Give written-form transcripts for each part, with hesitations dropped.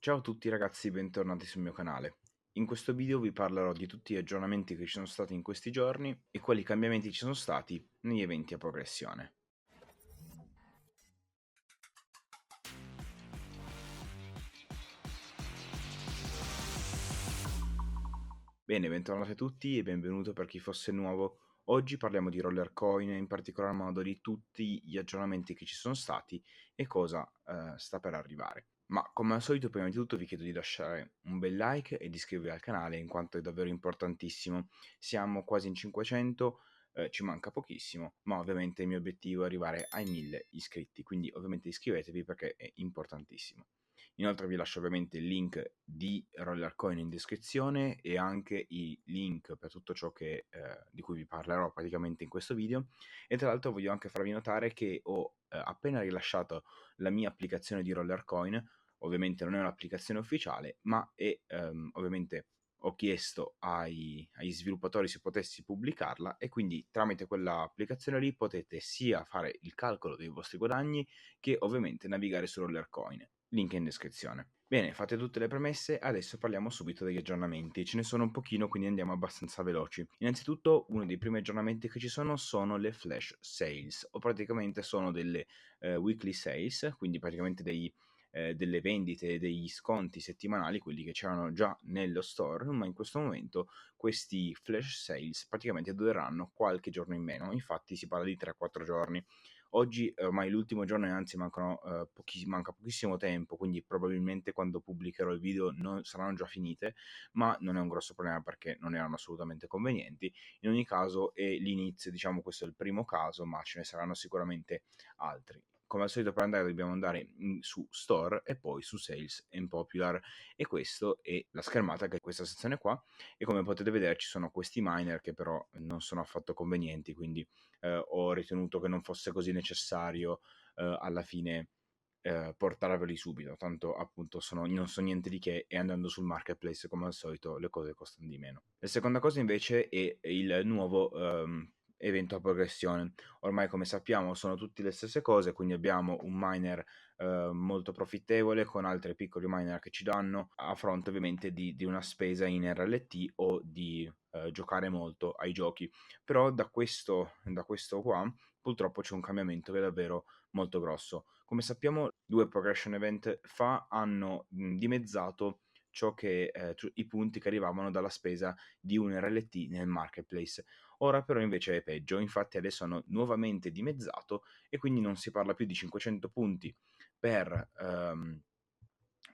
Ciao a tutti ragazzi, bentornati sul mio canale. In questo video vi parlerò di tutti gli aggiornamenti che ci sono stati in questi giorni e quali cambiamenti ci sono stati negli eventi a progressione. Bene, bentornati a tutti e benvenuto per chi fosse nuovo. Oggi parliamo di Rollercoin e in particolar modo di tutti gli aggiornamenti che ci sono stati e cosa sta per arrivare. Ma come al solito, prima di tutto vi chiedo di lasciare un bel like e di iscrivervi al canale in quanto è davvero importantissimo. Siamo quasi in 500, ci manca pochissimo, ma ovviamente il mio obiettivo è arrivare ai 1000 iscritti, quindi ovviamente iscrivetevi perché è importantissimo. Inoltre vi lascio ovviamente il link di Rollercoin in descrizione e anche i link per tutto ciò di cui vi parlerò praticamente in questo video. E tra l'altro voglio anche farvi notare che ho appena rilasciato la mia applicazione di Rollercoin. Ovviamente non è un'applicazione ufficiale, ma è ovviamente ho chiesto agli sviluppatori se potessi pubblicarla e quindi tramite quella applicazione lì potete sia fare il calcolo dei vostri guadagni che ovviamente navigare su Rollercoin. Link in descrizione. Bene, fatte tutte le premesse, adesso parliamo subito degli aggiornamenti. Ce ne sono un pochino, quindi andiamo abbastanza veloci. Innanzitutto, uno dei primi aggiornamenti che ci sono le flash sales, o praticamente sono delle weekly sales, quindi praticamente delle vendite, degli sconti settimanali, quelli che c'erano già nello store, ma in questo momento questi flash sales praticamente dureranno qualche giorno in meno, infatti si parla di 3-4 giorni. Oggi ormai l'ultimo giorno e anzi manca pochissimo tempo, quindi probabilmente quando pubblicherò il video saranno già finite, ma non è un grosso problema perché non erano assolutamente convenienti. In ogni caso è l'inizio, diciamo questo è il primo caso, ma ce ne saranno sicuramente altri. Come al solito per andare dobbiamo andare su Store e poi su Sales and Popular e questo è la schermata che è questa sezione qua e come potete vedere ci sono questi miner che però non sono affatto convenienti, quindi ho ritenuto che non fosse così necessario alla fine portarveli subito, tanto appunto non so niente di che e andando sul marketplace come al solito le cose costano di meno. La seconda cosa invece è il nuovo evento a progressione. Ormai come sappiamo sono tutte le stesse cose, quindi abbiamo un miner molto profittevole con altri piccoli miner che ci danno a fronte ovviamente di una spesa in RLT o di giocare molto ai giochi. Però da questo qua purtroppo c'è un cambiamento che è davvero molto grosso. Come sappiamo, due progression event fa hanno dimezzato i punti che arrivavano dalla spesa di un RLT nel marketplace. Ora però invece è peggio, infatti adesso hanno nuovamente dimezzato e quindi non si parla più di 500 punti per,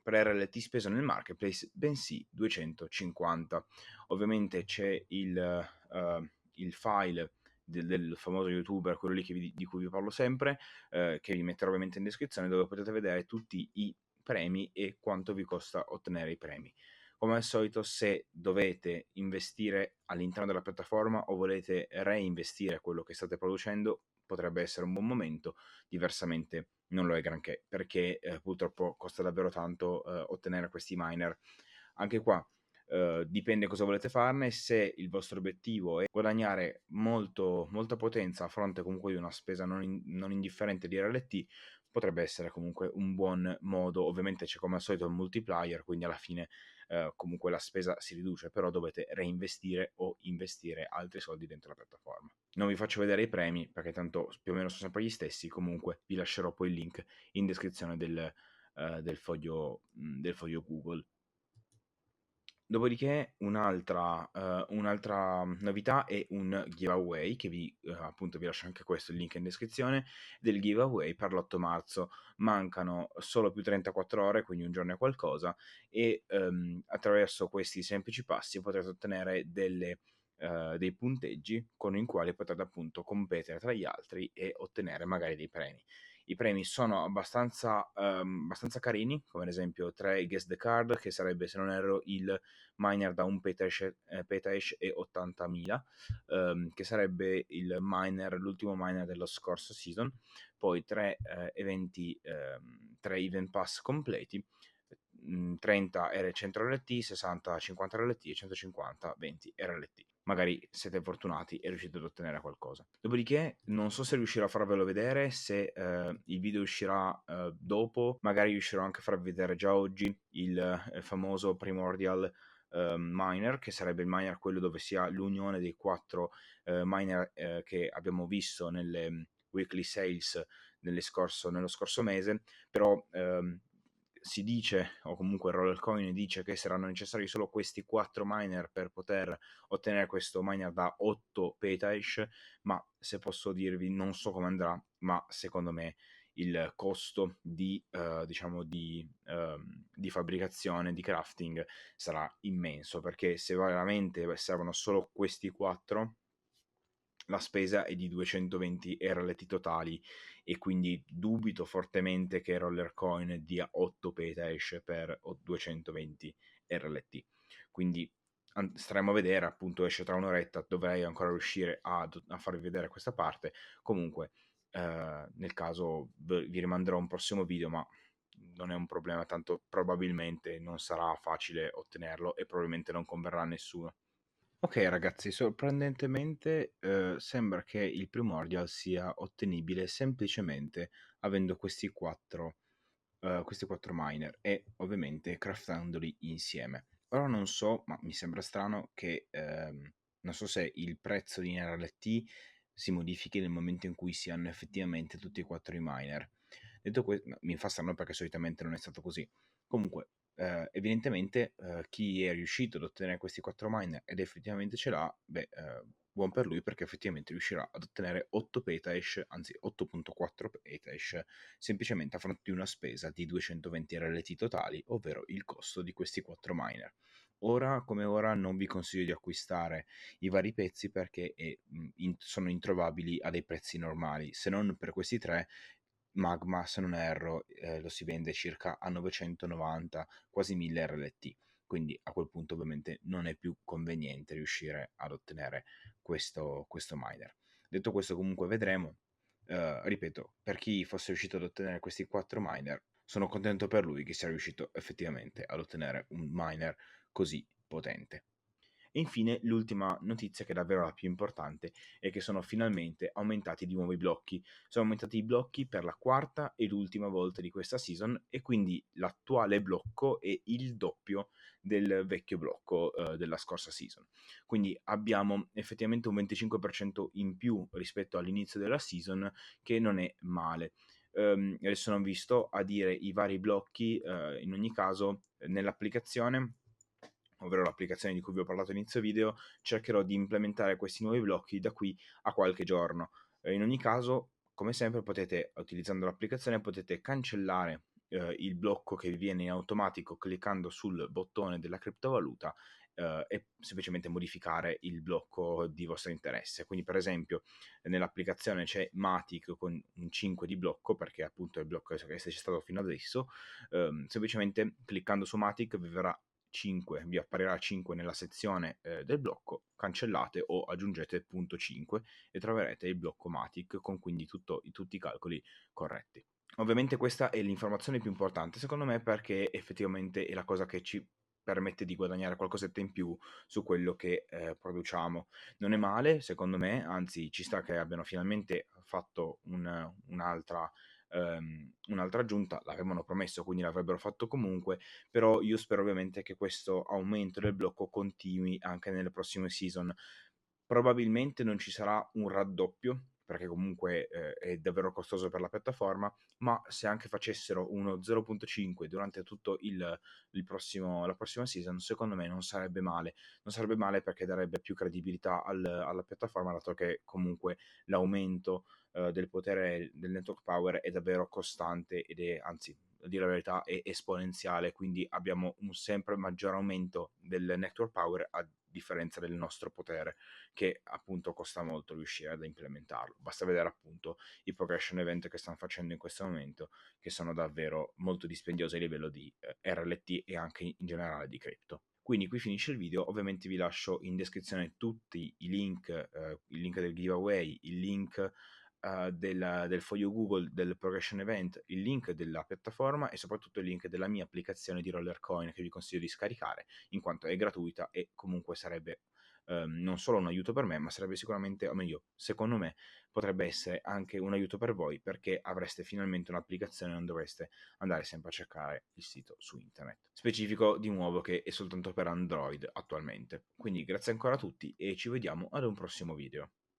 per RLT speso nel marketplace, bensì 250. Ovviamente c'è il file del famoso youtuber, quello lì di cui vi parlo sempre, che vi metterò ovviamente in descrizione, dove potete vedere tutti i premi e quanto vi costa ottenere i premi. Come al solito, se dovete investire all'interno della piattaforma o volete reinvestire quello che state producendo, potrebbe essere un buon momento, diversamente non lo è granché, perché purtroppo costa davvero tanto ottenere questi miner. Anche qua dipende cosa volete farne, se il vostro obiettivo è guadagnare molta potenza a fronte comunque di una spesa non indifferente di RLT, potrebbe essere comunque un buon modo. Ovviamente c'è come al solito il multiplier, quindi alla fine comunque la spesa si riduce, però dovete reinvestire o investire altri soldi dentro la piattaforma. Non vi faccio vedere i premi perché tanto più o meno sono sempre gli stessi, comunque vi lascerò poi il link in descrizione del foglio Google. Dopodiché un'altra novità è un giveaway che appunto vi lascio anche questo il link in descrizione del giveaway per l'8 marzo. Mancano solo più 34 ore, quindi un giorno e qualcosa e attraverso questi semplici passi potrete ottenere dei punteggi con i quali potrete appunto competere tra gli altri e ottenere magari dei premi. I premi sono abbastanza carini, come ad esempio 3 Guess the Card, che sarebbe, se non erro, il miner da un petahash e 80.000, che sarebbe l'ultimo miner dello scorso season. Poi 3 event pass completi, 30 100 RLT, 60 50 RLT e 150 20 RLT. magari siete fortunati e riuscite ad ottenere qualcosa. Dopodiché non so se riuscirò a farvelo vedere, se il video uscirà dopo, magari riuscirò anche a farvi vedere già oggi il famoso Primordial miner, che sarebbe il miner quello dove si ha l'unione dei 4 miner che abbiamo visto nelle weekly sales nello scorso mese, però si dice, o comunque Rollercoin dice, che saranno necessari solo questi 4 miner per poter ottenere questo miner da 8 petahash, ma se posso dirvi, non so come andrà, ma secondo me il costo di fabbricazione, di crafting sarà immenso, perché se veramente servono solo questi 4, la spesa è di 220 RLT totali, e quindi dubito fortemente che Rollercoin dia 8 petahash per 220 RLT. Quindi staremo a vedere, appunto esce tra un'oretta, dovrei ancora riuscire a farvi vedere questa parte. Comunque nel caso vi rimanderò un prossimo video, ma non è un problema, tanto probabilmente non sarà facile ottenerlo e probabilmente non converrà a nessuno. Ok ragazzi, sorprendentemente sembra che il Primordial sia ottenibile semplicemente avendo questi quattro miner e ovviamente craftandoli insieme. Ora non so, ma mi sembra strano che non so se il prezzo di NRLT si modifichi nel momento in cui si hanno effettivamente tutti e quattro i miner. Detto questo, mi fa strano perché solitamente non è stato così. Comunque, evidentemente chi è riuscito ad ottenere questi 4 miner ed effettivamente ce l'ha, beh, buon per lui, perché effettivamente riuscirà ad ottenere 8 petahash, anzi 8.4 petahash, semplicemente a fronte di una spesa di 220 RLT totali, ovvero il costo di questi 4 miner. Ora come ora non vi consiglio di acquistare i vari pezzi perché sono introvabili a dei prezzi normali, se non per questi tre. Magma, se non erro, lo si vende circa a 990, quasi 1000 RLT, quindi a quel punto ovviamente non è più conveniente riuscire ad ottenere questo miner. Detto questo, comunque vedremo. Ripeto, per chi fosse riuscito ad ottenere questi 4 miner, sono contento per lui che sia riuscito effettivamente ad ottenere un miner così potente. E infine l'ultima notizia, che è davvero la più importante, è che sono finalmente aumentati di nuovo i blocchi. Sono aumentati i blocchi per la quarta ed ultima volta di questa season, e quindi l'attuale blocco è il doppio del vecchio blocco della scorsa season. Quindi abbiamo effettivamente un 25% in più rispetto all'inizio della season, che non è male. Adesso non vi sto a dire i vari blocchi, in ogni caso nell'applicazione, ovvero l'applicazione di cui vi ho parlato all'inizio video, cercherò di implementare questi nuovi blocchi da qui a qualche giorno. In ogni caso, come sempre, utilizzando l'applicazione, potete cancellare il blocco che vi viene in automatico cliccando sul bottone della criptovaluta, e semplicemente modificare il blocco di vostro interesse. Quindi, per esempio, nell'applicazione c'è Matic con un 5 di blocco, perché appunto è il blocco che c'è stato fino adesso. Semplicemente cliccando su Matic vi apparirà 5 nella sezione del blocco, cancellate o aggiungete punto 5 e troverete il blocco Matic con quindi tutti i calcoli corretti. Ovviamente questa è l'informazione più importante secondo me, perché effettivamente è la cosa che ci permette di guadagnare qualcosetta in più su quello che produciamo. Non è male secondo me, anzi ci sta che abbiano finalmente fatto un'altra aggiunta, l'avevano promesso quindi l'avrebbero fatto comunque, però io spero ovviamente che questo aumento del blocco continui anche nelle prossime season. Probabilmente non ci sarà un raddoppio, perché comunque è davvero costoso per la piattaforma, ma se anche facessero uno 0.5 durante tutto la prossima season, secondo me non sarebbe male. Non sarebbe male perché darebbe più credibilità alla piattaforma, dato che comunque l'aumento del potere del network power è davvero costante ed è, anzi, a dire la verità, è esponenziale, quindi abbiamo un sempre maggiore aumento del network power a differenza del nostro potere, che appunto costa molto riuscire ad implementarlo. Basta vedere appunto i progression event che stanno facendo in questo momento, che sono davvero molto dispendiosi a livello di RLT e anche in generale di crypto. Quindi qui finisce il video, ovviamente vi lascio in descrizione tutti il link del giveaway, il link del foglio Google del Progression Event, il link della piattaforma e soprattutto il link della mia applicazione di Rollercoin, che vi consiglio di scaricare in quanto è gratuita e comunque sarebbe non solo un aiuto per me, ma sarebbe sicuramente, o meglio, secondo me, potrebbe essere anche un aiuto per voi, perché avreste finalmente un'applicazione e non dovreste andare sempre a cercare il sito su internet. Specifico di nuovo che è soltanto per Android attualmente. Quindi grazie ancora a tutti e ci vediamo ad un prossimo video.